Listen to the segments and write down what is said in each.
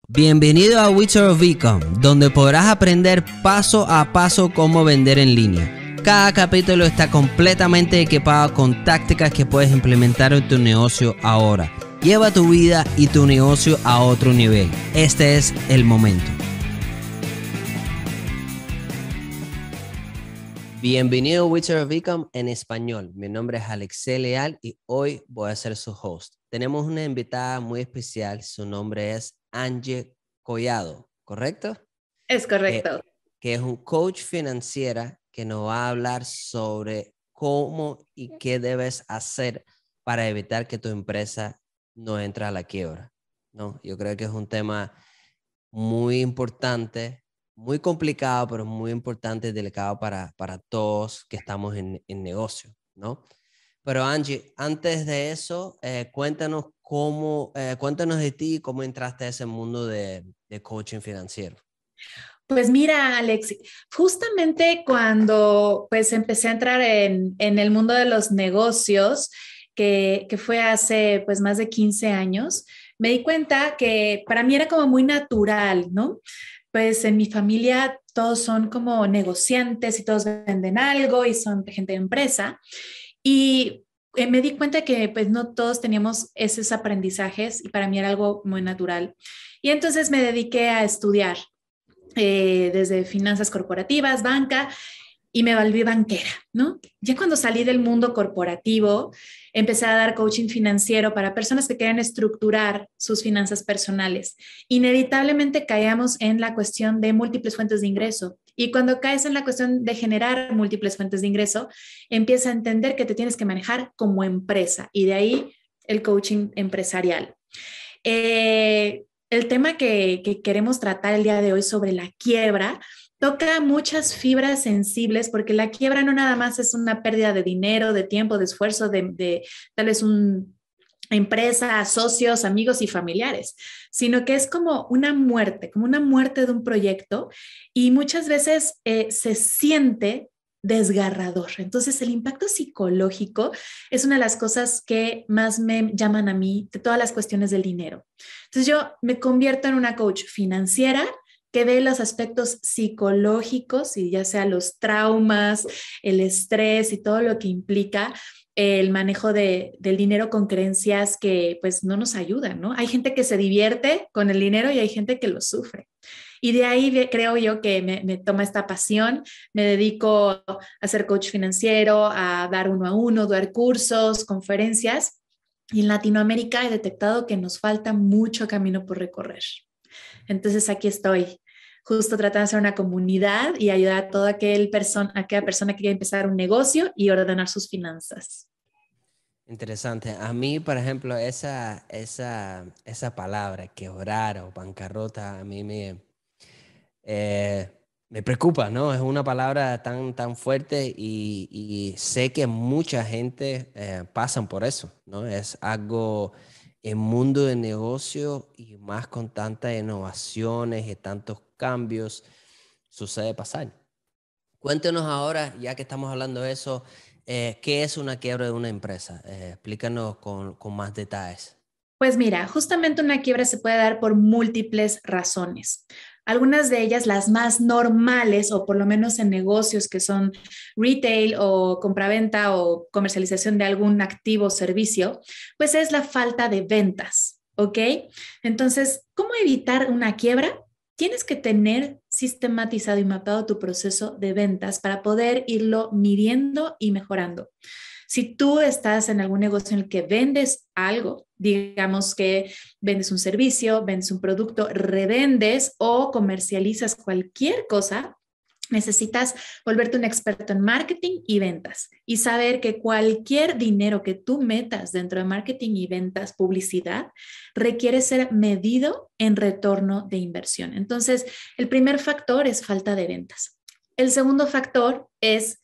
Bienvenido a Wizard of Ecom, donde podrás aprender paso a paso cómo vender en línea. Cada capítulo está completamente equipado con tácticas que puedes implementar en tu negocio ahora. Lleva tu vida y tu negocio a otro nivel. Este es el momento. Bienvenido a Wizard of Ecom en español. Mi nombre es Alexei Leal y hoy voy a ser su host. Tenemos una invitada muy especial. Su nombre es Angie Collado, ¿correcto? Es correcto. Que es un coach financiera que nos va a hablar sobre cómo y qué debes hacer para evitar que tu empresa no entre a la quiebra, ¿no? Yo creo que es un tema muy importante, muy complicado, pero muy importante y delicado para todos que estamos en negocio, ¿no? Pero Angie, antes de eso, cuéntanos cuéntanos de ti y cómo entraste a ese mundo de coaching financiero. Pues mira, Alex, justamente cuando pues empecé a entrar en el mundo de los negocios, que fue hace pues más de 15 años, me di cuenta que para mí era como muy natural, ¿no? Pues en mi familia todos son como negociantes y todos venden algo y son gente de empresa. Y me di cuenta que pues no todos teníamos esos aprendizajes y para mí era algo muy natural. Y entonces me dediqué a estudiar desde finanzas corporativas, banca, y me volví banquera, ¿no? Ya cuando salí del mundo corporativo, empecé a dar coaching financiero para personas que querían estructurar sus finanzas personales. Inevitablemente caíamos en la cuestión de múltiples fuentes de ingreso. Y cuando caes en la cuestión de generar múltiples fuentes de ingreso, empieza a entender que te tienes que manejar como empresa y de ahí el coaching empresarial. El tema que queremos tratar el día de hoy sobre la quiebra toca muchas fibras sensibles porque la quiebra no nada más es una pérdida de dinero, de tiempo, de esfuerzo, de tal vez una empresa, socios, amigos y familiares, sino que es como una muerte de un proyecto y muchas veces se siente desgarrador. Entonces, el impacto psicológico es una de las cosas que más me llaman a mí de todas las cuestiones del dinero. Entonces, yo me convierto en una coach financiera que ve los aspectos psicológicos y ya sea los traumas, el estrés y todo lo que implica el manejo del dinero con creencias que pues no nos ayudan, ¿no? Hay gente que se divierte con el dinero y hay gente que lo sufre. Y de ahí creo yo que me toma esta pasión, me dedico a ser coach financiero, a dar uno a uno, dar cursos, conferencias. Y en Latinoamérica he detectado que nos falta mucho camino por recorrer. Entonces aquí estoy, justo tratando de hacer una comunidad y ayudar a toda aquella persona que quiere empezar un negocio y ordenar sus finanzas. Interesante. A mí, por ejemplo, esa palabra, quebrar o bancarrota, a mí me preocupa, ¿no? Es una palabra tan fuerte y sé que mucha gente pasan por eso, ¿no? Es algo, el mundo de negocio y más con tantas innovaciones y tantos cambios, sucede pasar. Cuéntenos ahora, ya que estamos hablando de eso, ¿qué es una quiebra de una empresa? Explícanos con más detalles. Pues mira, justamente una quiebra se puede dar por múltiples razones. Algunas de ellas, las más normales, o por lo menos en negocios que son retail o compraventa o comercialización de algún activo o servicio, pues es la falta de ventas, ¿ok? Entonces, ¿cómo evitar una quiebra? Tienes que tener sistematizado y mapeado tu proceso de ventas para poder irlo midiendo y mejorando. Si tú estás en algún negocio en el que vendes algo, digamos que vendes un servicio, vendes un producto, revendes o comercializas cualquier cosa, necesitas volverte un experto en marketing y ventas y saber que cualquier dinero que tú metas dentro de marketing y ventas, publicidad, requiere ser medido en retorno de inversión. Entonces, el primer factor es falta de ventas. El segundo factor es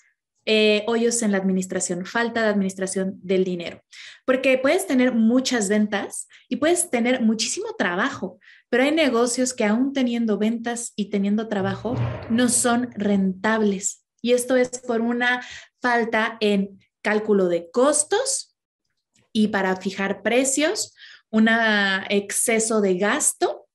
hoyos en la administración, falta de administración del dinero, porque puedes tener muchas ventas y puedes tener muchísimo trabajo, pero hay negocios que aún teniendo ventas y teniendo trabajo no son rentables. Y esto es por una falta en cálculo de costos y para fijar precios, un exceso de gasto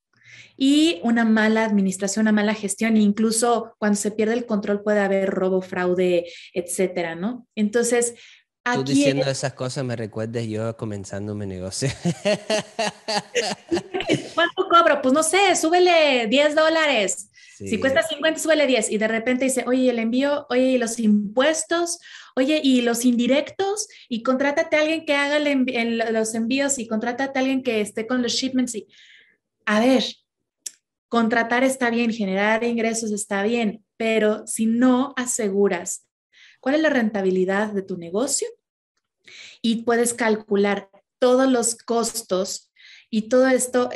y una mala administración, una mala gestión, e incluso cuando se pierde el control puede haber robo, fraude, etcétera, ¿no? Entonces, Tú aquí diciendo esas cosas me recuerdas yo comenzando mi negocio. ¿cuánto cobro? Pues no sé, súbele $10. Si cuesta Sí, 50, súbele 10. Y de repente dice, oye, el envío, oye, y los impuestos, oye, y los indirectos, y contrátate a alguien que haga los envíos y contrátate a alguien que esté con los shipments. Y, a ver, contratar está bien, generar ingresos está bien, pero si no aseguras cuál es la rentabilidad de tu negocio y puedes calcular todos los costos y todo esto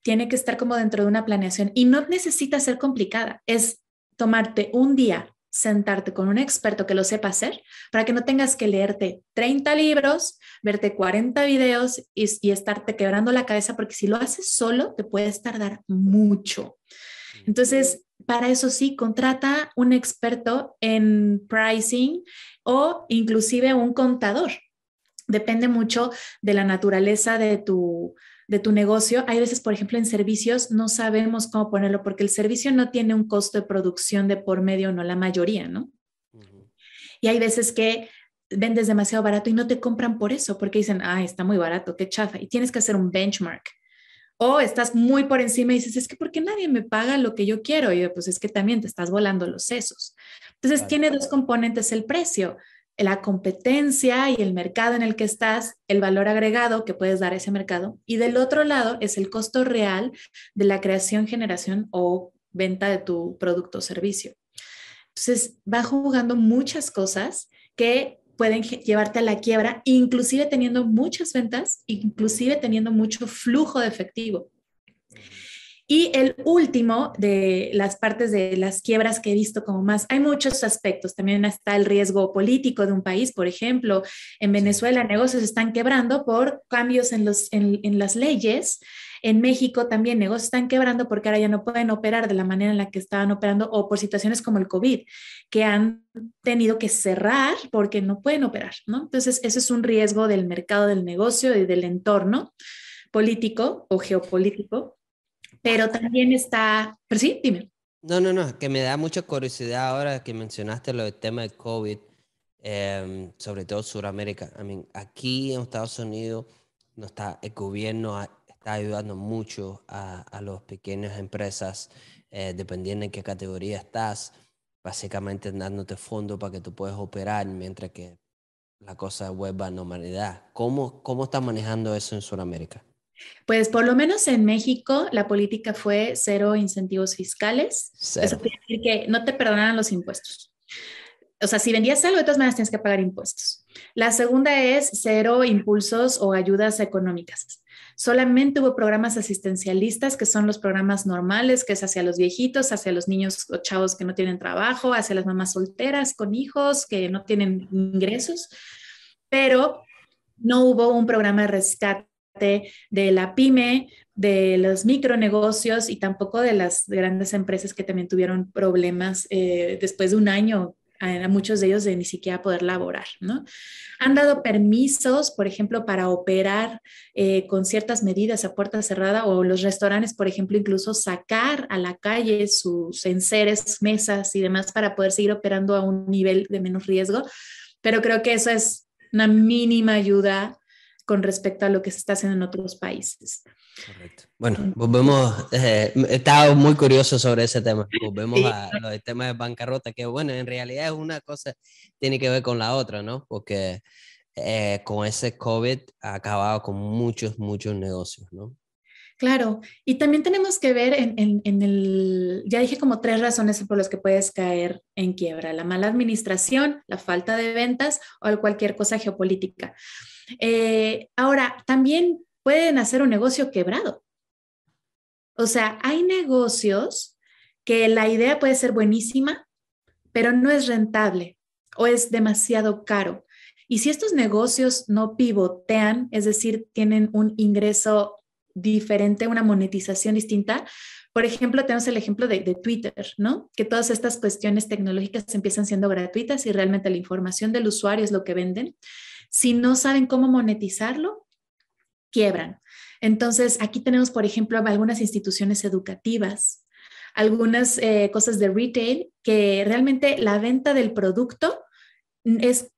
tiene que estar como dentro de una planeación y no necesita ser complicada, es tomarte un día, sentarte con un experto que lo sepa hacer para que no tengas que leerte 30 libros, verte 40 videos y estarte quebrando la cabeza porque si lo haces solo te puedes tardar mucho. Entonces, para eso sí, contrata un experto en pricing o inclusive un contador. Depende mucho de la naturaleza de tu negocio. Hay veces, por ejemplo, en servicios no sabemos cómo ponerlo porque el servicio no tiene un costo de producción de por medio, no la mayoría, ¿no? ujú, Y hay veces que vendes demasiado barato y no te compran por eso, porque dicen, ah, está muy barato, qué chafa. Y tienes que hacer un benchmark. O estás muy por encima y dices, es que ¿por qué nadie me paga lo que yo quiero? Y yo, pues es que también te estás volando los sesos. Entonces, claro. tiene dos componentes el precio, la competencia y el mercado en el que estás, el valor agregado que puedes dar a ese mercado. Y del otro lado es el costo real de la creación, generación o venta de tu producto o servicio. Entonces, va jugando muchas cosas que pueden llevarte a la quiebra, inclusive teniendo muchas ventas, inclusive teniendo mucho flujo de efectivo. Ujú. Y el último de las partes de las quiebras que he visto como más, hay muchos aspectos. También está el riesgo político de un país, por ejemplo, en Sí, Venezuela negocios están quebrando por cambios en las leyes. En México también negocios están quebrando porque ahora ya no pueden operar de la manera en la que estaban operando o por situaciones como el COVID, que han tenido que cerrar porque no pueden operar, ¿no? Entonces, eso es un riesgo del mercado del negocio y del entorno político o geopolítico, pero también está, pero sí, dime. no, no, no, que me da mucha curiosidad ahora que mencionaste lo del tema del COVID, sobre todo Sudamérica. I mean, aquí en Estados Unidos no está, el gobierno está ayudando mucho a las pequeñas empresas, dependiendo en qué categoría estás, básicamente dándote fondos para que tú puedas operar mientras que la cosa vuelva a normalidad. ¿Cómo estás manejando eso en Sudamérica? Pues por lo menos en México la política fue cero incentivos fiscales. Eso Cero. quiere decir que no te perdonaran los impuestos. O sea, si vendías algo, de todas maneras tienes que pagar impuestos. La segunda es cero impulsos o ayudas económicas. Solamente hubo programas asistencialistas, que son los programas normales, que es hacia los viejitos, hacia los niños o chavos que no tienen trabajo, hacia las mamás solteras con hijos que no tienen ingresos, pero no hubo un programa de rescate de la pyme, de los micronegocios y tampoco de las grandes empresas que también tuvieron problemas después de un año a muchos de ellos de ni siquiera poder laborar, ¿no? Han dado permisos, por ejemplo, para operar con ciertas medidas a puerta cerrada o los restaurantes, por ejemplo, incluso sacar a la calle sus enseres, mesas y demás para poder seguir operando a un nivel de menos riesgo, pero creo que eso es una mínima ayuda con respecto a lo que se está haciendo en otros países. Correcto. Bueno, volvemos, estaba muy curioso sobre ese tema. Volvemos Sí, a lo del tema de bancarrota, que bueno, en realidad es una cosa, tiene que ver con la otra, ¿no? Porque con ese COVID ha acabado con muchos negocios, ¿no? claro. Y también tenemos que ver ya dije como tres razones por las que puedes caer en quiebra: la mala administración, la falta de ventas o cualquier cosa geopolítica. Ahora, también pueden hacer un negocio quebrado. O sea, hay negocios que la idea puede ser buenísima, pero no es rentable o es demasiado caro. Y si estos negocios no pivotean, es decir, tienen un ingreso diferente, una monetización distinta, por ejemplo, tenemos el ejemplo de Twitter, ¿no? Que todas estas cuestiones tecnológicas empiezan siendo gratuitas y realmente la información del usuario es lo que venden. Si no saben cómo monetizarlo, quiebran. Entonces, aquí tenemos, por ejemplo, algunas instituciones educativas, algunas cosas de retail que realmente la venta del producto es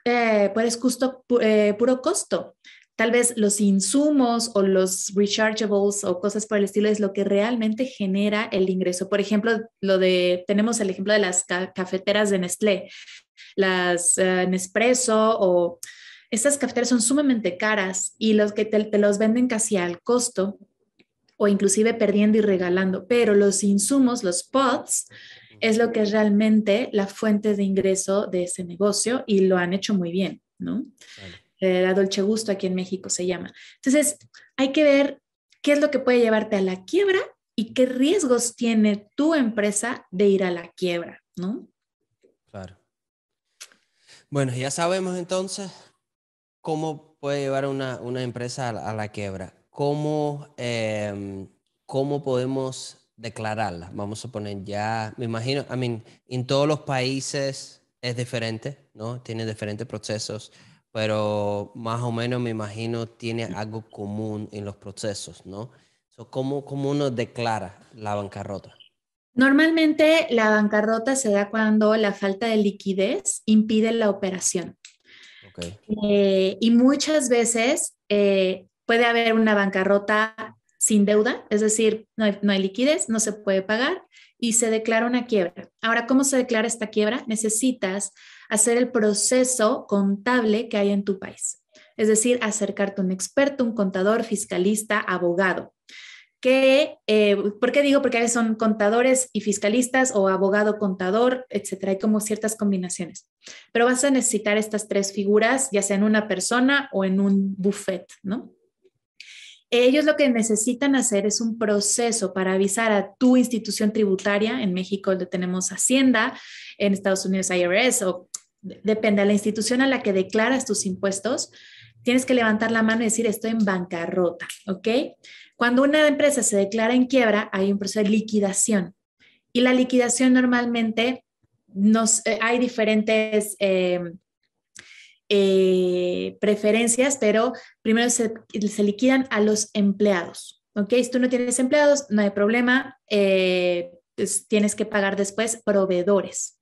pues puro costo. Tal vez los insumos o los rechargeables o cosas por el estilo es lo que realmente genera el ingreso. Por ejemplo, tenemos el ejemplo de las cafeteras de Nestlé, las Nespresso o estas cafeteras son sumamente caras y los que te los venden casi al costo o inclusive perdiendo y regalando, pero los insumos, los pods, es lo que es realmente la fuente de ingreso de ese negocio y lo han hecho muy bien, ¿no? Claro. La Dolce Gusto aquí en México se llama. Entonces, hay que ver qué es lo que puede llevarte a la quiebra y qué riesgos tiene tu empresa de ir a la quiebra, ¿no? Claro. Bueno, ya sabemos entonces cómo puede llevar una empresa a la quiebra. ¿Cómo podemos declararla? Vamos a poner ya, me imagino, en todos los países es diferente, ¿no? Tiene diferentes procesos, pero más o menos me imagino tiene algo común en los procesos, ¿no? ¿Cómo uno declara la bancarrota? Normalmente la bancarrota se da cuando la falta de liquidez impide la operación. Okay. Y muchas veces puede haber una bancarrota sin deuda, es decir, no hay liquidez, no se puede pagar y se declara una quiebra. Ahora, ¿cómo se declara esta quiebra? Necesitas hacer el proceso contable que hay en tu país. Es decir, acercarte a un experto, un contador, fiscalista, abogado. ¿Por qué digo? Porque a veces son contadores y fiscalistas o abogado contador, etcétera. Hay como ciertas combinaciones. Pero vas a necesitar estas tres figuras, ya sea en una persona o en un buffet, ¿no? Ellos lo que necesitan hacer es un proceso para avisar a tu institución tributaria. En México le tenemos Hacienda, en Estados Unidos IRS, o depende de la institución a la que declaras tus impuestos. Tienes que levantar la mano y decir, estoy en bancarrota, ¿ok? Cuando una empresa se declara en quiebra, hay un proceso de liquidación. Y la liquidación normalmente hay diferentes preferencias, pero primero se liquidan a los empleados. ¿Ok? Si tú no tienes empleados, no hay problema. Pues tienes que pagar después proveedores.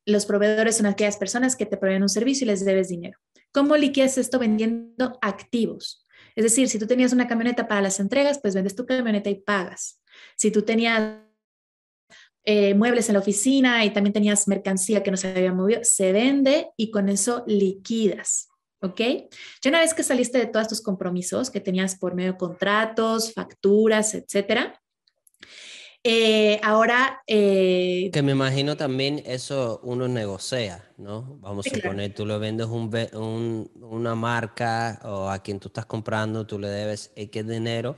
Los proveedores son aquellas personas que te proveen un servicio y les debes dinero. ¿Cómo liquidas esto? Vendiendo activos. Es decir, si tú tenías una camioneta para las entregas, pues vendes tu camioneta y pagas. Si tú tenías muebles en la oficina y también tenías mercancía que no se había movido, se vende y con eso liquidas. ¿Ok? Ya una vez que saliste de todos tus compromisos que tenías por medio de contratos, facturas, etcétera, ahora... Que me imagino también eso uno negocia, ¿no? Vamos a sí, claro. suponer, tú le vendes una marca o a quien tú estás comprando, tú le debes X dinero,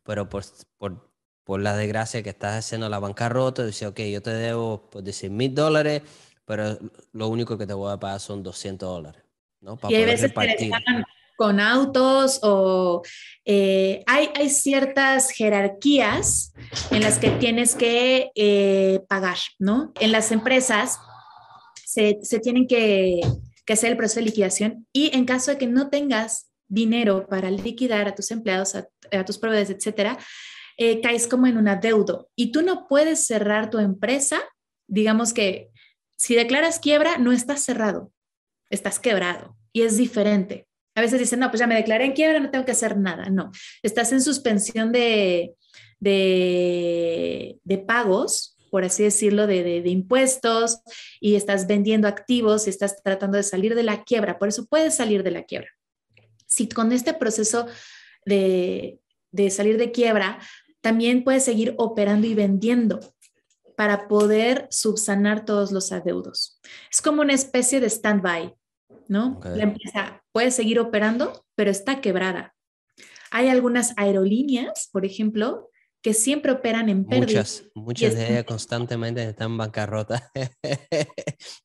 pero por la desgracia que estás haciendo la bancarrota, dice, ok, yo te debo, pues decir, $1,000, pero lo único que te voy a pagar son $200, ¿no? Para Y hay poder veces que repartir. están con autos o hay ciertas jerarquías en las que tienes que pagar, ¿no? En las empresas se tienen que hacer el proceso de liquidación y en caso de que no tengas dinero para liquidar a tus empleados, a tus proveedores, etcétera, caes como en un adeudo y tú no puedes cerrar tu empresa. Digamos que si declaras quiebra, no estás cerrado, estás quebrado y es diferente. A veces dicen, no, pues ya me declaré en quiebra, no tengo que hacer nada. No, estás en suspensión de pagos, por así decirlo, de impuestos y estás vendiendo activos y estás tratando de salir de la quiebra. Por eso puedes salir de la quiebra. Si con este proceso de salir de quiebra, también puedes seguir operando y vendiendo para poder subsanar todos los adeudos. Es como una especie de stand-by, ¿no? Okay. La empresa puede seguir operando, pero está quebrada. Hay algunas aerolíneas, por ejemplo, que siempre operan en pérdida. Muchas de ellas constantemente están en bancarrota.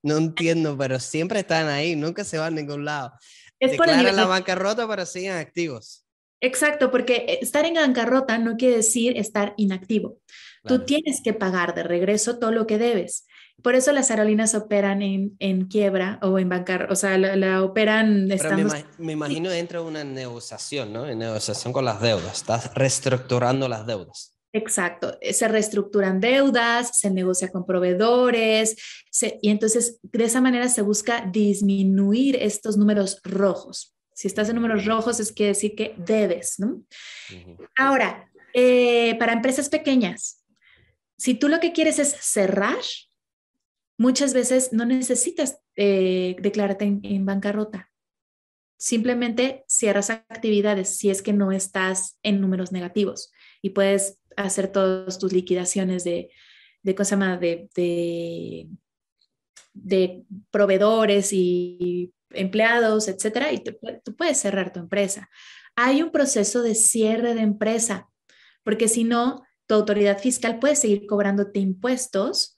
No entiendo, pero siempre están ahí, nunca se van a ningún lado. Es por el Declaran la nivel. bancarrota, pero siguen activos. Exacto, porque estar en bancarrota no quiere decir estar inactivo. Tú Claro. tienes que pagar de regreso todo lo que debes. Por eso las aerolíneas operan en quiebra o en bancarrota, o sea, la operan Pero estando... me imagino entra una negociación, ¿no? En negociación con las deudas. Estás reestructurando las deudas. Exacto, se reestructuran deudas, se negocia con proveedores y entonces de esa manera se busca disminuir estos números rojos. Si estás en números rojos es quiere decir que debes, ¿no? Ahora, para empresas pequeñas, si tú lo que quieres es cerrar, muchas veces no necesitas declararte en bancarrota. Simplemente cierras actividades si es que no estás en números negativos y puedes hacer todas tus liquidaciones de cosa más de proveedores y empleados, etcétera, y tú puedes cerrar tu empresa. Hay un proceso de cierre de empresa, porque si no, tu autoridad fiscal puede seguir cobrándote impuestos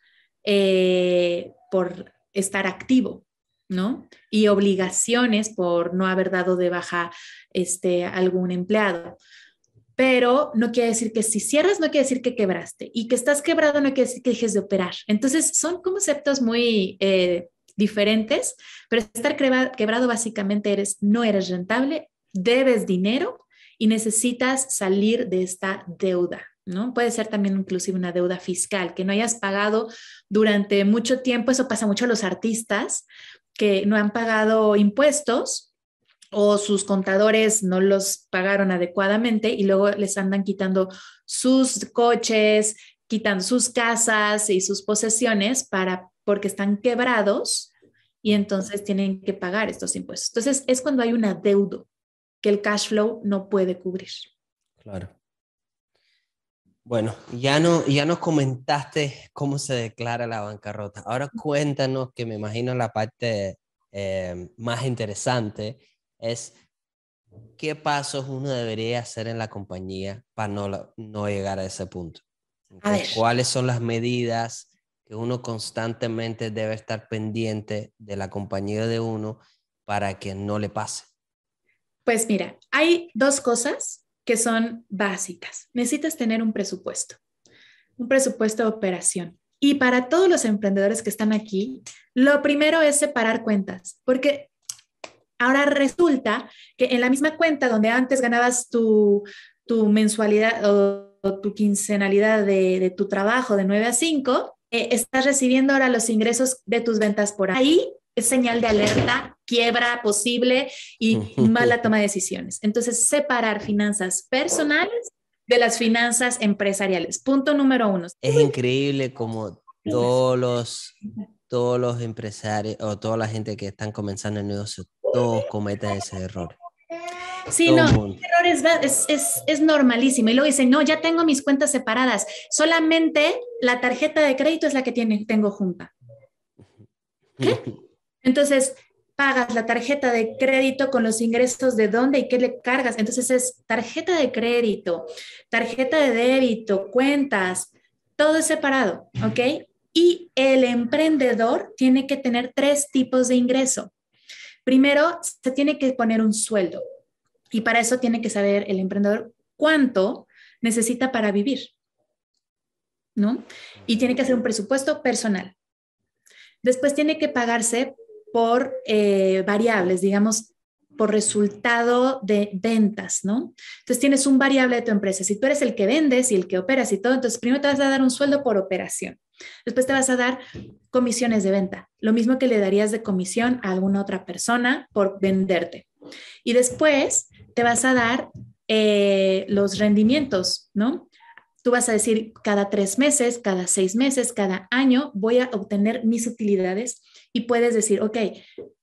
por estar activo, ¿no? Y obligaciones por no haber dado de baja algún empleado. Pero no quiere decir que si cierras, no quiere decir que quebraste. Y que estás quebrado no quiere decir que dejes de operar. Entonces, son conceptos muy diferentes, pero estar quebrado básicamente no eres rentable, debes dinero y necesitas salir de esta deuda, ¿no? Puede ser también inclusive una deuda fiscal, que no hayas pagado durante mucho tiempo. Eso pasa mucho a los artistas que no han pagado impuestos o sus contadores no los pagaron adecuadamente y luego les andan quitando sus coches, quitando sus casas y sus posesiones porque están quebrados y entonces tienen que pagar estos impuestos. Entonces es cuando hay un adeudo que el cash flow no puede cubrir. Claro. Bueno, ya nos comentaste cómo se declara la bancarrota. Ahora cuéntanos, que me imagino la parte más interesante es qué pasos uno debería hacer en la compañía para no llegar a ese punto. A ver. ¿Cuáles son las medidas que uno constantemente debe estar pendiente de la compañía de uno para que no le pase? Pues mira, hay dos cosas que son básicas. Necesitas tener un presupuesto de operación. Y para todos los emprendedores que están aquí, lo primero es separar cuentas, porque ahora resulta que en la misma cuenta donde antes ganabas tu mensualidad o tu quincenalidad de tu trabajo de 9 a 5, estás recibiendo ahora los ingresos de tus ventas por ahí. Es señal de alerta, quiebra posible y mala toma de decisiones. Entonces, separar finanzas personales de las finanzas empresariales. Punto número 1. Es increíble como todos los empresarios o toda la gente que están comenzando el negocio, todos cometen ese error. Sí, no, el error es normalísimo. Y luego dicen, no, ya tengo mis cuentas separadas. Solamente la tarjeta de crédito es la que tengo junta. ¿Qué? Entonces, pagas la tarjeta de crédito con los ingresos de dónde y qué le cargas. Entonces, es tarjeta de crédito, tarjeta de débito, cuentas, todo es separado, ¿ok? Y el emprendedor tiene que tener 3 tipos de ingreso. Primero, se tiene que poner un sueldo. Y para eso tiene que saber el emprendedor cuánto necesita para vivir, ¿no? Y tiene que hacer un presupuesto personal. Después tiene que pagarse por variables, digamos, por resultado de ventas, ¿no? Entonces tienes un variable de tu empresa. Si tú eres el que vendes y el que operas y todo, entonces primero te vas a dar un sueldo por operación. Después te vas a dar comisiones de venta, lo mismo que le darías de comisión a alguna otra persona por venderte. Y después te vas a dar los rendimientos, ¿no? Tú vas a decir, cada 3 meses, cada 6 meses, cada año voy a obtener mis utilidades y puedes decir, ok,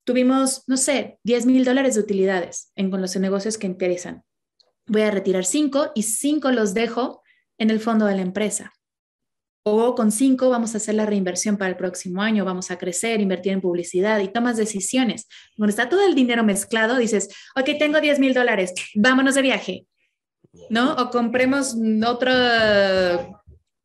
tuvimos, no sé, $10,000 de utilidades con los negocios que interesan. Voy a retirar 5 y 5 los dejo en el fondo de la empresa. O con 5 vamos a hacer la reinversión para el próximo año, vamos a crecer, invertir en publicidad y tomas decisiones. Cuando está todo el dinero mezclado, dices, ok, tengo $10,000, vámonos de viaje, ¿no? O compremos otro,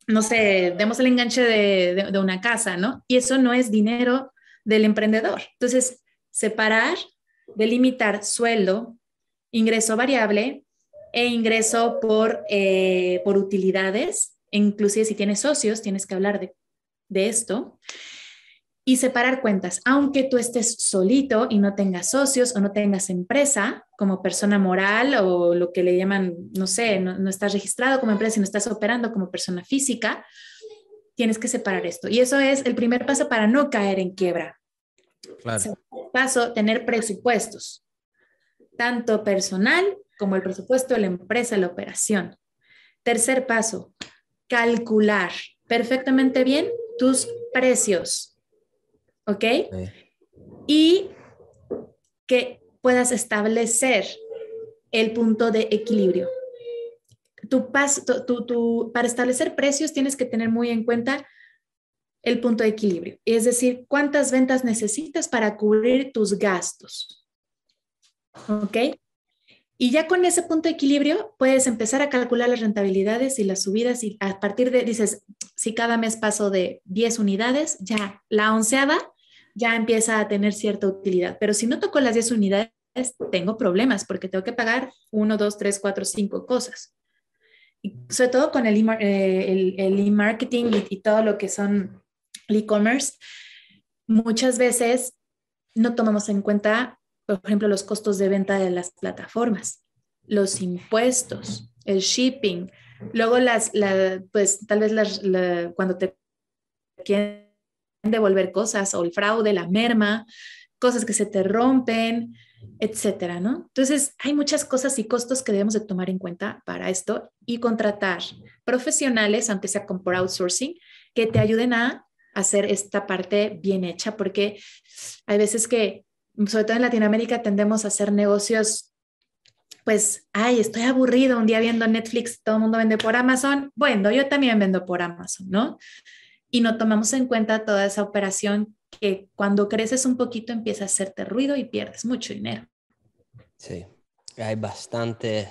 no sé, demos el enganche de una casa, ¿no? Y eso no es dinero del emprendedor. Entonces, separar, delimitar sueldo, ingreso variable e ingreso por utilidades. Inclusive si tienes socios, tienes que hablar de esto. Y separar cuentas, aunque tú estés solito y no tengas socios o no tengas empresa como persona moral o lo que le llaman, no sé, no estás registrado como empresa y no estás operando como persona física, tienes que separar esto. Y eso es el primer paso para no caer en quiebra. Claro. Segundo paso, tener presupuestos, tanto personal como el presupuesto de la empresa, la operación. Tercer paso, calcular perfectamente bien tus precios. ¿Ok? Sí. Y que puedas establecer el punto de equilibrio. Para establecer precios tienes que tener muy en cuenta el punto de equilibrio, es decir, cuántas ventas necesitas para cubrir tus gastos. ¿Ok? Y ya con ese punto de equilibrio puedes empezar a calcular las rentabilidades y las subidas y a partir de, dices, si cada mes paso de 10 unidades, ya la onceava ya empieza a tener cierta utilidad. Pero si no toco las 10 unidades, tengo problemas porque tengo que pagar 1, 2, 3, 4, 5 cosas. Y sobre todo con el e-marketing y todo lo que son el e-commerce, muchas veces no tomamos en cuenta, por ejemplo, los costos de venta de las plataformas, los impuestos, el shipping, luego pues tal vez cuando te quieren devolver cosas o el fraude, la merma, cosas que se te rompen, etcétera, ¿no? Entonces, hay muchas cosas y costos que debemos de tomar en cuenta para esto y contratar profesionales, aunque sea por outsourcing, que te ayuden a hacer esta parte bien hecha, porque hay veces que, sobre todo en Latinoamérica, tendemos a hacer negocios, pues, ay, estoy aburrido un día viendo Netflix, todo el mundo vende por Amazon, bueno, yo también vendo por Amazon, ¿no? Y no tomamos en cuenta toda esa operación que cuando creces un poquito empieza a hacerte ruido y pierdes mucho dinero. Sí, hay bastantes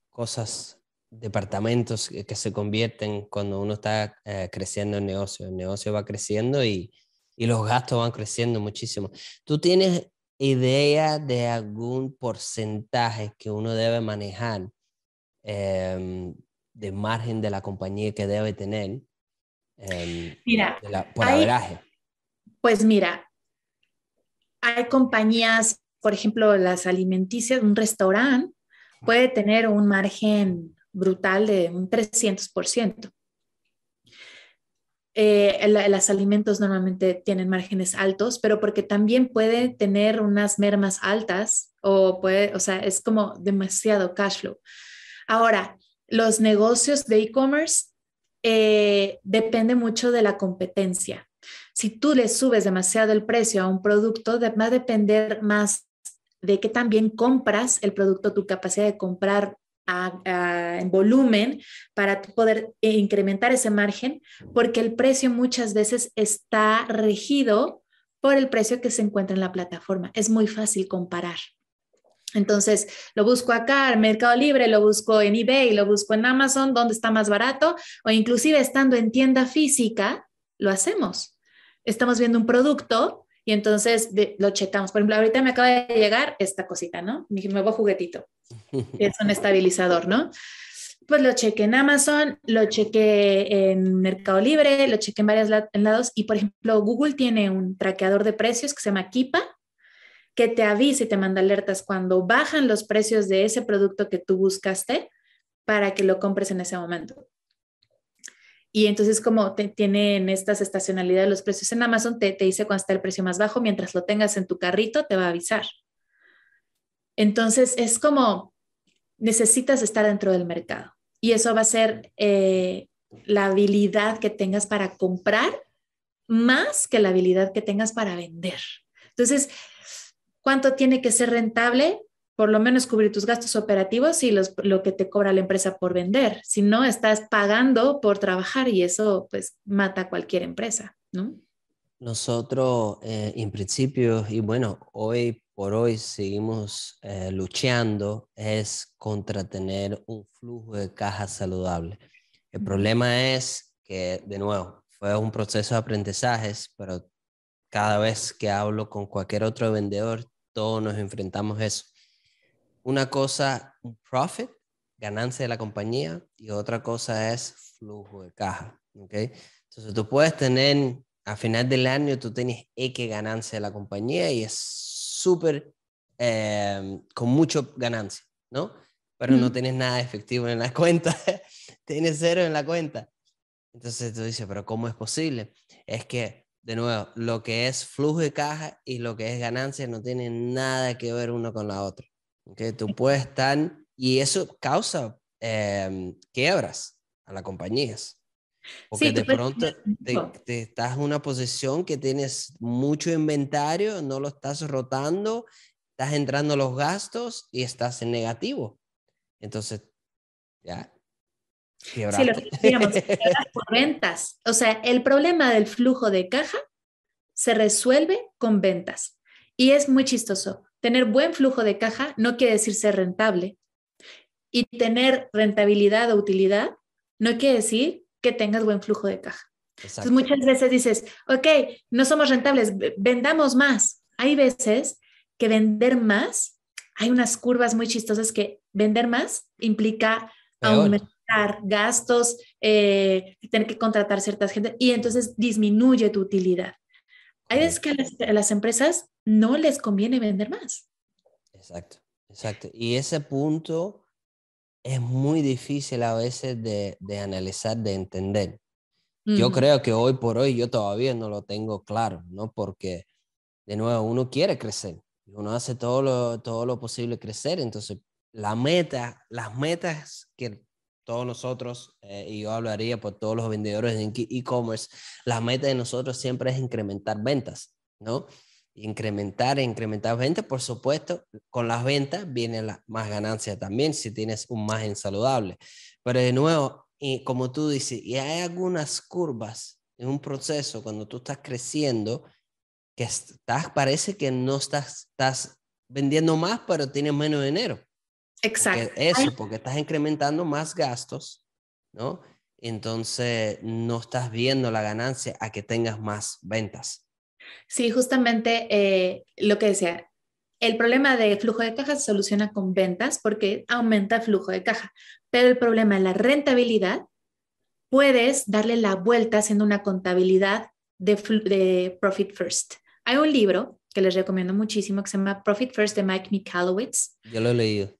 cosas, departamentos que se convierten cuando uno está creciendo el negocio va creciendo y los gastos van creciendo muchísimo. ¿Tú tienes idea de algún porcentaje que uno debe manejar de margen de la compañía que debe tener Mira, por averaje? pues mira, hay compañías, por ejemplo, las alimenticias, un restaurante puede tener un margen brutal de un 300%. Los alimentos normalmente tienen márgenes altos, pero porque también puede tener unas mermas altas o sea, es como demasiado cash flow. Ahora, los negocios de e-commerce depende mucho de la competencia. Si tú le subes demasiado el precio a un producto, va a depender más de que también compras el producto, tu capacidad de comprar en volumen para poder incrementar ese margen, porque el precio muchas veces está regido por el precio que se encuentra en la plataforma. Es muy fácil comparar. Entonces, lo busco acá en Mercado Libre, lo busco en eBay, lo busco en Amazon, donde está más barato, o inclusive estando en tienda física, lo hacemos. Estamos viendo un producto y entonces lo checamos. Por ejemplo, ahorita me acaba de llegar esta cosita, ¿no? Mi nuevo juguetito. Es un estabilizador, ¿no? Pues lo chequé en Amazon, lo chequé en Mercado Libre, lo chequé en varios lados y, por ejemplo, Google tiene un traqueador de precios que se llama Kipa, que te avisa y te manda alertas cuando bajan los precios de ese producto que tú buscaste para que lo compres en ese momento. Y entonces como tienen estas estacionalidades de los precios en Amazon, te dice cuando está el precio más bajo, mientras lo tengas en tu carrito, te va a avisar. Entonces es como necesitas estar dentro del mercado y eso va a ser la habilidad que tengas para comprar más que la habilidad que tengas para vender. Entonces, ¿cuánto tiene que ser rentable? Por lo menos cubrir tus gastos operativos y lo que te cobra la empresa por vender. Si no, estás pagando por trabajar y eso pues mata a cualquier empresa, ¿no? Nosotros, en principio, y bueno, hoy por hoy seguimos luchando, es contra tener un flujo de caja saludable. El problema es que, de nuevo, fue un proceso de aprendizajes, pero cada vez que hablo con cualquier otro vendedor, todos nos enfrentamos a eso. Una cosa, un profit, ganancia de la compañía, y otra cosa es flujo de caja, ¿ok? Entonces tú puedes tener a final del año tú tienes X ganancia de la compañía y es súper, con mucho ganancia, ¿no? Pero no tienes nada efectivo en la cuenta, tienes cero en la cuenta. Entonces tú dices, pero ¿cómo es posible? Es que, de nuevo, lo que es flujo de caja y lo que es ganancia no tienen nada que ver uno con la otra. ¿Okay? Tú puedes estar, y eso causa quiebras a las compañías. Porque Sí, tú de puedes pronto tener mucho. te estás en una posición que tienes mucho inventario, no lo estás rotando, estás entrando los gastos y estás en negativo. Entonces, ya, Sí, lo que quebraste. decíamos, quebras por ventas. O sea, el problema del flujo de caja se resuelve con ventas. Y es muy chistoso. Tener buen flujo de caja no quiere decir ser rentable. Y tener rentabilidad o utilidad no quiere decir que tengas buen flujo de caja. Entonces Exacto. muchas veces dices, ok, no somos rentables, vendamos más. Hay veces que vender más, hay unas curvas muy chistosas que vender más implica Peor. aumentar gastos, tener que contratar ciertas gente y entonces disminuye tu utilidad. Hay veces que Correcto. a las empresas no les conviene vender más. Exacto. Exacto. Y ese punto es muy difícil a veces de analizar, de entender. Yo Ujú. creo que hoy por hoy yo todavía no lo tengo claro, ¿no? Porque, de nuevo, uno quiere crecer. Uno hace todo lo posible crecer. Entonces, las metas que todos nosotros, y yo hablaría por todos los vendedores de e-commerce, la meta de nosotros siempre es incrementar ventas, ¿no? Incrementar ventas, por supuesto, con las ventas viene más ganancia también si tienes un margen saludable. Pero de nuevo, y como tú dices, y hay algunas curvas en un proceso cuando tú estás creciendo que parece que no estás vendiendo más, pero tienes menos dinero. Porque Exacto. eso, porque estás incrementando más gastos, ¿no? Entonces no estás viendo la ganancia a que tengas más ventas. Sí, justamente lo que decía, el problema de flujo de caja se soluciona con ventas porque aumenta el flujo de caja, pero el problema de la rentabilidad, puedes darle la vuelta haciendo una contabilidad de Profit First. Hay un libro que les recomiendo muchísimo que se llama Profit First de Mike Michalowicz. Yo lo he leído.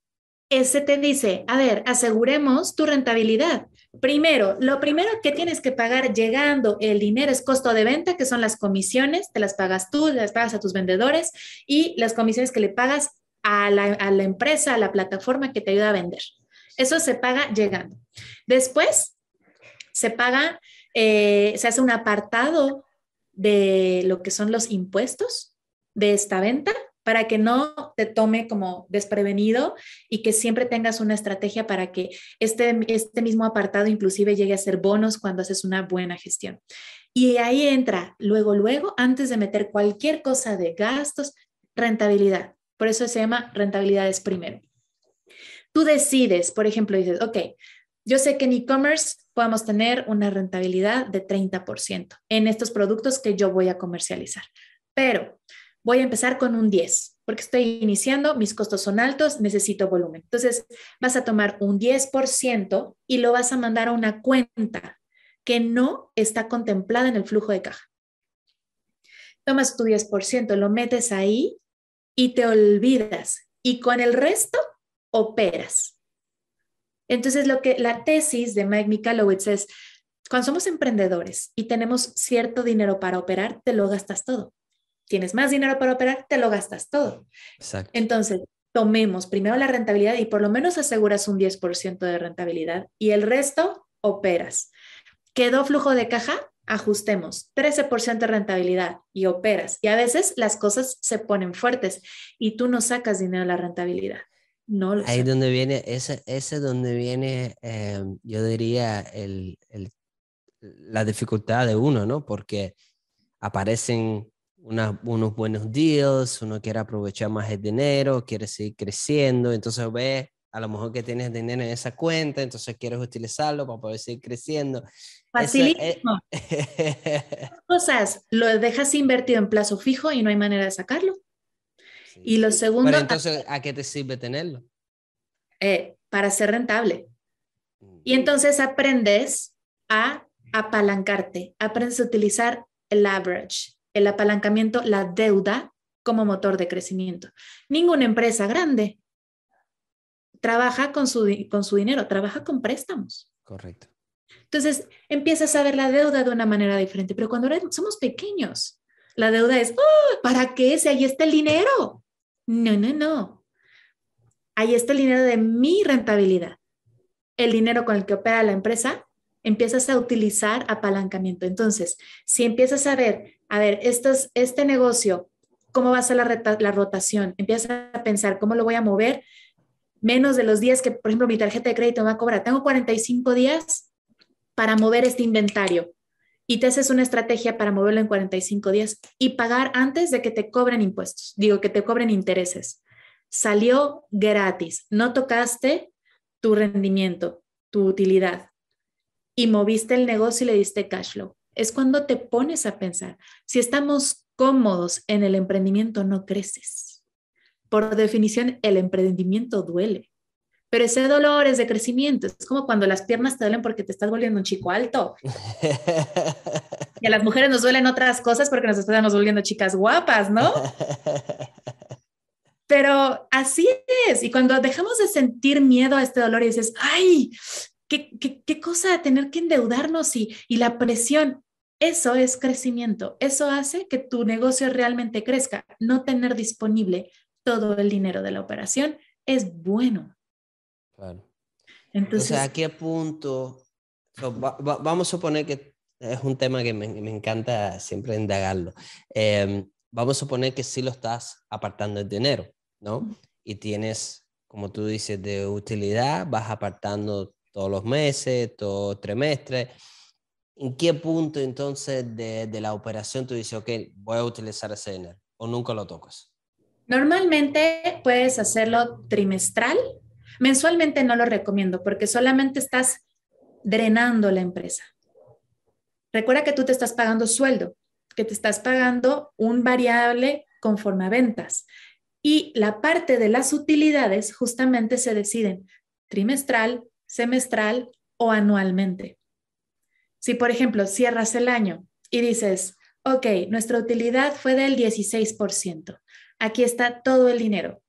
Ese te dice, a ver, aseguremos tu rentabilidad. Primero, lo primero que tienes que pagar llegando el dinero es costo de venta, que son las comisiones, te las pagas tú, las pagas a tus vendedores y las comisiones que le pagas a la empresa, a la plataforma que te ayuda a vender. Eso se paga llegando. Después, se paga, se hace un apartado de lo que son los impuestos de esta venta para que no te tome como desprevenido y que siempre tengas una estrategia para que este mismo apartado inclusive llegue a ser bonos cuando haces una buena gestión. Y ahí entra luego, antes de meter cualquier cosa de gastos, rentabilidad. Por eso se llama rentabilidades primero. Tú decides, por ejemplo, dices, ok, yo sé que en e-commerce podemos tener una rentabilidad de 30% en estos productos que yo voy a comercializar, pero voy a empezar con un 10 porque estoy iniciando, mis costos son altos, necesito volumen. Entonces, vas a tomar un 10% y lo vas a mandar a una cuenta que no está contemplada en el flujo de caja. Tomas tu 10%, lo metes ahí y te olvidas. Y con el resto, operas. Entonces, la tesis de Mike Michalowicz es, cuando somos emprendedores y tenemos cierto dinero para operar, te lo gastas todo. Tienes más dinero para operar, te lo gastas todo. Exacto. Entonces, tomemos primero la rentabilidad y por lo menos aseguras un 10% de rentabilidad y el resto operas. ¿Quedó flujo de caja? Ajustemos 13% de rentabilidad y operas. Y a veces las cosas se ponen fuertes y tú no sacas dinero de la rentabilidad. No lo Ahí es sacas. donde viene, ese es donde viene, yo diría, la dificultad de uno, ¿no? Porque aparecen unos buenos deals, uno quiere aprovechar más el dinero, quiere seguir creciendo, entonces ve a lo mejor que tienes dinero en esa cuenta, entonces quieres utilizarlo para poder seguir creciendo. Ese Facilísimo. es... Cosas, lo dejas invertido en plazo fijo y no hay manera de sacarlo. Y Sí. lo Pero segundo, entonces, ¿a qué te sirve tenerlo? para ser rentable. Mm. Y entonces aprendes a apalancarte, aprendes a utilizar el leverage, el apalancamiento, la deuda como motor de crecimiento. Ninguna empresa grande trabaja con su dinero, trabaja con préstamos. Correcto. Entonces, empiezas a ver la deuda de una manera diferente, pero cuando somos pequeños, la deuda es, oh, ¿para qué? Si ahí está el dinero. No, no, no. Ahí está el dinero de mi rentabilidad. El dinero con el que opera la empresa, empiezas a utilizar apalancamiento. Entonces, si empiezas a ver, este negocio, ¿cómo va a ser la rotación? Empiezas a pensar, ¿cómo lo voy a mover? Menos de los días que, por ejemplo, mi tarjeta de crédito me va a cobrar. Tengo 45 días para mover este inventario y te haces una estrategia para moverlo en 45 días y pagar antes de que te cobren impuestos, que te cobren intereses. Salió gratis, no tocaste tu rendimiento, tu utilidad y moviste el negocio y le diste cash flow. Es cuando te pones a pensar, si estamos cómodos en el emprendimiento, no creces. Por definición, el emprendimiento duele. Pero ese dolor es de crecimiento. Es como cuando las piernas te duelen porque te estás volviendo un chico alto. Y a las mujeres nos duelen otras cosas porque nos estamos volviendo chicas guapas, ¿no? Pero así es. Y cuando dejamos de sentir miedo a este dolor y dices, ¡ay! ¿Qué cosa tener que endeudarnos y la presión? Eso es crecimiento. Eso hace que tu negocio realmente crezca. No tener disponible todo el dinero de la operación es bueno. Claro. Entonces, ¿a qué punto? Vamos a suponer que es un tema que me encanta siempre indagarlo. Vamos a suponer que sí lo estás apartando el dinero, ¿no? Y tienes, como tú dices, de utilidad, vas apartando todos los meses, todo trimestre. ¿En qué punto entonces de la operación tú dices, ok, voy a utilizar ese dinero? ¿O nunca lo tocas? normalmente puedes hacerlo trimestral. Mensualmente no lo recomiendo porque solamente estás drenando la empresa. Recuerda que tú te estás pagando sueldo, que te estás pagando un variable conforme a ventas. Y la parte de las utilidades justamente se deciden trimestral, semestral o anualmente. Si, por ejemplo, cierras el año y dices, ok, nuestra utilidad fue del 16%. Aquí está todo el dinero.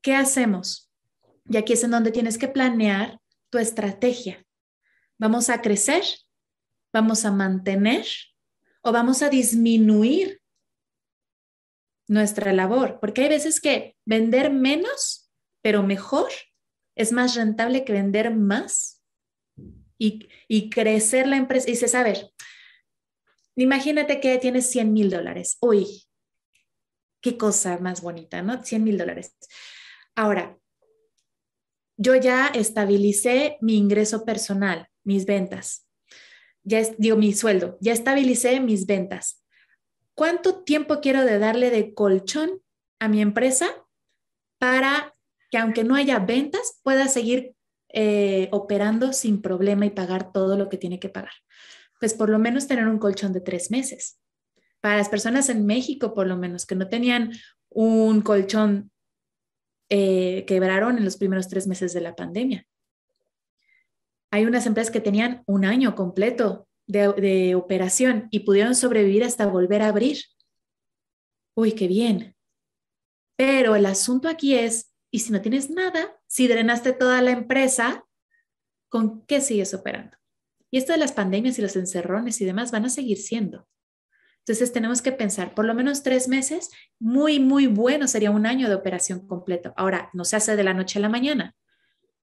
¿Qué hacemos? Y aquí es en donde tienes que planear tu estrategia. ¿Vamos a crecer? ¿Vamos a mantener? ¿O vamos a disminuir nuestra labor? Porque hay veces que vender menos, pero mejor, es más rentable que vender más y crecer la empresa. Y dices, a ver, imagínate que tienes $100,000. Uy, qué cosa más bonita, ¿no? $100,000. Ahora, yo ya estabilicé mi ingreso personal, mis ventas. Mi sueldo, ya estabilicé mis ventas. ¿Cuánto tiempo quiero darle de colchón a mi empresa para que aunque no haya ventas, pueda seguir operando sin problema y pagar todo lo que tiene que pagar? Pues por lo menos tener un colchón de 3 meses. Para las personas en México, por lo menos, que no tenían un colchón, quebraron en los primeros 3 meses de la pandemia. Hay unas empresas que tenían un año completo de operación y pudieron sobrevivir hasta volver a abrir. Uy, qué bien. Pero el asunto aquí es, ¿y si no tienes nada? Si drenaste toda la empresa, ¿con qué sigues operando? Y esto de las pandemias y los encerrones y demás van a seguir siendo. Entonces tenemos que pensar, por lo menos 3 meses, muy, muy bueno sería un año de operación completo. Ahora, no se hace de la noche a la mañana.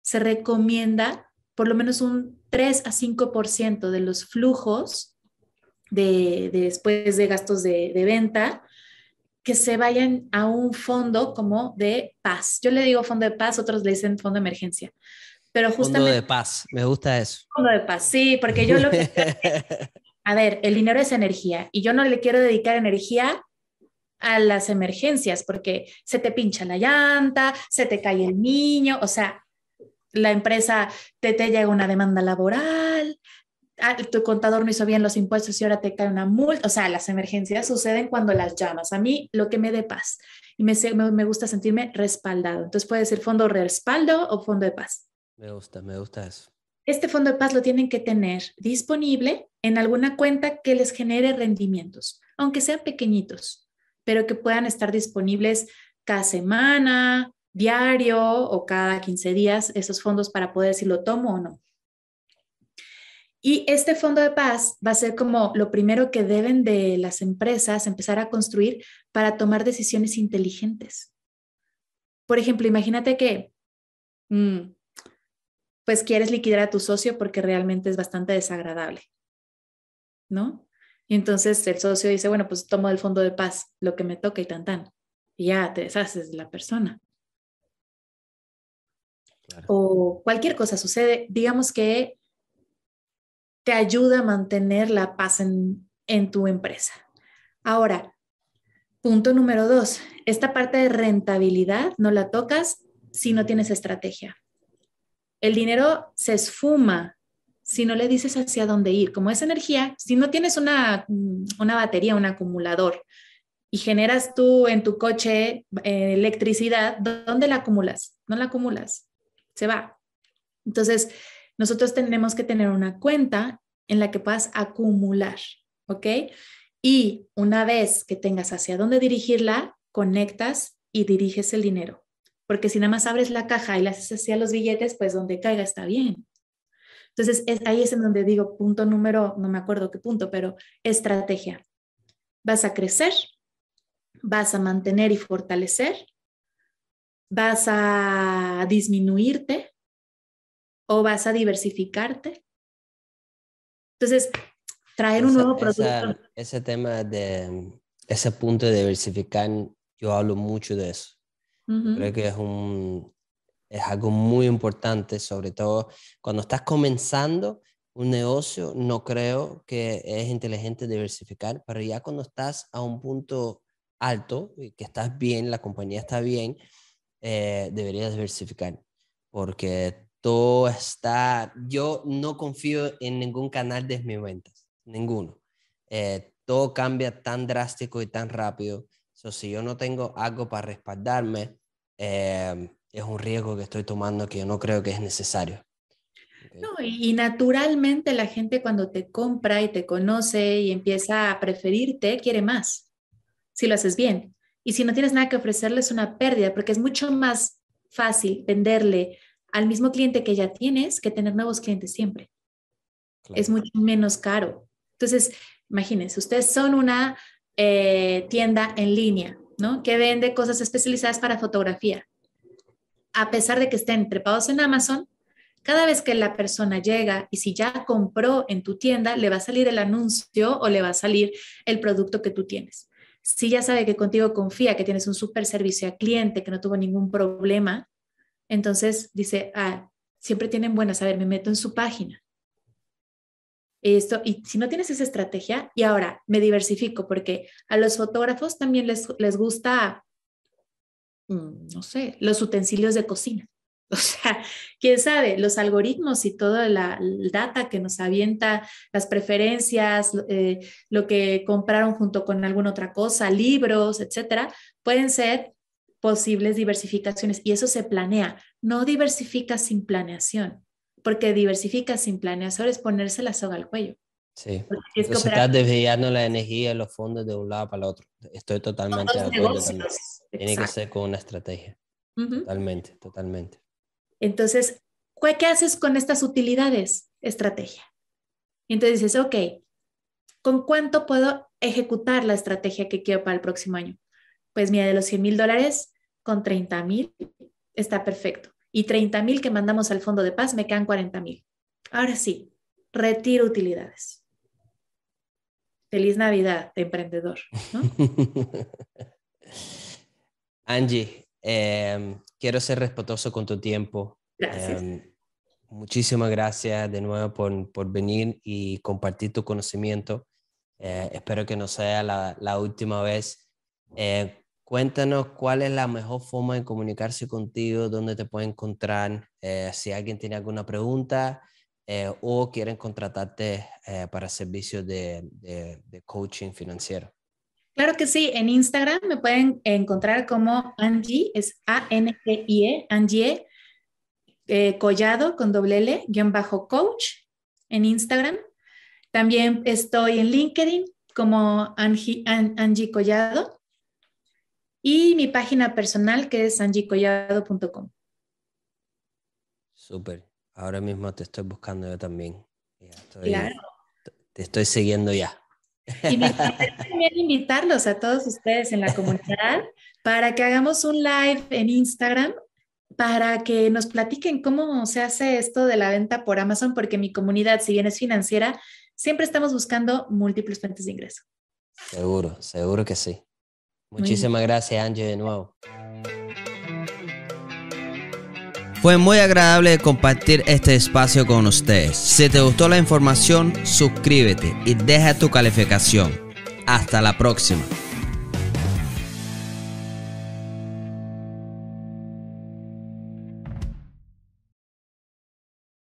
Se recomienda por lo menos un 3 a 5% de los flujos después de gastos de venta que se vayan a un fondo como de paz. Yo le digo fondo de paz, otros le dicen fondo de emergencia. Pero justamente... Fondo de paz, me gusta eso. Fondo de paz, sí, porque yo lo que... A ver, el dinero es energía y yo no le quiero dedicar energía a las emergencias porque se te pincha la llanta, se te cae el niño, o sea, la empresa te llega una demanda laboral, tu contador no hizo bien los impuestos y ahora te cae una multa. O sea, las emergencias suceden cuando las llamas. A mí lo que me dé paz y me gusta sentirme respaldado. Entonces puede ser fondo de respaldo o fondo de paz. Me gusta eso. Este fondo de paz lo tienen que tener disponible en alguna cuenta que les genere rendimientos, aunque sean pequeñitos, pero que puedan estar disponibles cada semana, diario o cada 15 días esos fondos para poder si lo tomo o no. Y este fondo de paz va a ser como lo primero que deben de las empresas empezar a construir para tomar decisiones inteligentes. Por ejemplo, imagínate que pues quieres liquidar a tu socio porque realmente es bastante desagradable, ¿no? Y entonces el socio dice, bueno, pues tomo del fondo de paz lo que me toca y tan tan. Y ya te deshaces de la persona. Claro. O cualquier cosa sucede, digamos que te ayuda a mantener la paz en tu empresa. Ahora, punto número 2, esta parte de rentabilidad no la tocas si no tienes estrategia. El dinero se esfuma si no le dices hacia dónde ir. Como es energía, si no tienes una batería, un acumulador, y generas tú en tu coche electricidad, ¿dónde la acumulas? No la acumulas, se va. Entonces, nosotros tenemos que tener una cuenta en la que puedas acumular, ¿ok? Y una vez que tengas hacia dónde dirigirla, conectas y diriges el dinero. Porque si nada más abres la caja y le haces así a los billetes, pues donde caiga está bien. Entonces, ahí es en donde digo, punto número, no me acuerdo qué punto, pero estrategia. Vas a crecer, vas a mantener y fortalecer, vas a disminuirte o vas a diversificarte. Entonces, traer un nuevo producto. Ese tema de ese punto de diversificar, yo hablo mucho de eso. Yo creo que es algo muy importante, sobre todo cuando estás comenzando un negocio. No creo que es inteligente diversificar, pero ya cuando estás a un punto alto y que estás bien, la compañía está bien, deberías diversificar, porque todo está, yo no confío en ningún canal de mis ventas, ninguno. Todo cambia tan drástico y tan rápido. Si yo no tengo algo para respaldarme, es un riesgo que estoy tomando que yo no creo que es necesario. Okay. No, y naturalmente la gente cuando te compra y te conoce y empieza a preferirte, quiere más, si lo haces bien. Y si no tienes nada que ofrecerle es una pérdida, porque es mucho más fácil venderle al mismo cliente que ya tienes que tener nuevos clientes siempre. Claro. Es mucho menos caro. Entonces, imagínense, ustedes son una tienda en línea, ¿no? Que vende cosas especializadas para fotografía. A pesar de que estén trepados en Amazon, cada vez que la persona llega y si ya compró en tu tienda, le va a salir el anuncio o le va a salir el producto que tú tienes. Si ya sabe que contigo confía, que tienes un súper servicio al cliente, que no tuvo ningún problema, entonces dice, siempre tienen buenas, a ver, me meto en su página. Esto, y si no tienes esa estrategia, y ahora me diversifico, porque a los fotógrafos también les gusta, no sé, los utensilios de cocina. O sea, quién sabe, los algoritmos y toda la data que nos avienta, las preferencias, lo que compraron junto con alguna otra cosa, libros, etcétera, pueden ser posibles diversificaciones y eso se planea. No diversifica sin planeación, porque diversifica sin planeación es ponerse la soga al cuello. Sí, entonces estás desviando la energía y los fondos de un lado para el otro. Estoy totalmente de acuerdo también. Tiene que ser con una estrategia. Totalmente, totalmente. Entonces, ¿qué haces con estas utilidades? Estrategia. Entonces dices, ok, ¿con cuánto puedo ejecutar la estrategia que quiero para el próximo año? Pues mira, de los $100,000, con 30,000 está perfecto. Y 30,000 que mandamos al fondo de paz, me quedan 40,000. Ahora sí, retiro utilidades. Feliz Navidad, de emprendedor, ¿no? Angie, quiero ser respetuoso con tu tiempo. Gracias. Muchísimas gracias de nuevo por venir y compartir tu conocimiento. Espero que no sea la última vez. Cuéntanos cuál es la mejor forma de comunicarse contigo, dónde te pueden encontrar, si alguien tiene alguna pregunta o quieren contratarte para servicios de coaching financiero. Claro que sí, en Instagram me pueden encontrar como Angie, es A-N-G-I-E, Angie Collado con doble L, _coach en Instagram. También estoy en LinkedIn como Angie Collado y mi página personal que es angiecollado.com. Súper. Ahora mismo te estoy buscando yo también. Claro. Te estoy siguiendo ya. Y me gustaría también invitarlos a todos ustedes en la comunidad para que hagamos un live en Instagram para que nos platiquen cómo se hace esto de la venta por Amazon, porque mi comunidad, si bien es financiera, siempre estamos buscando múltiples fuentes de ingreso. Seguro que sí. Muy bien. Muchísimas gracias, Angie, de nuevo. Fue muy agradable compartir este espacio con ustedes. Si te gustó la información, suscríbete y deja tu calificación. Hasta la próxima.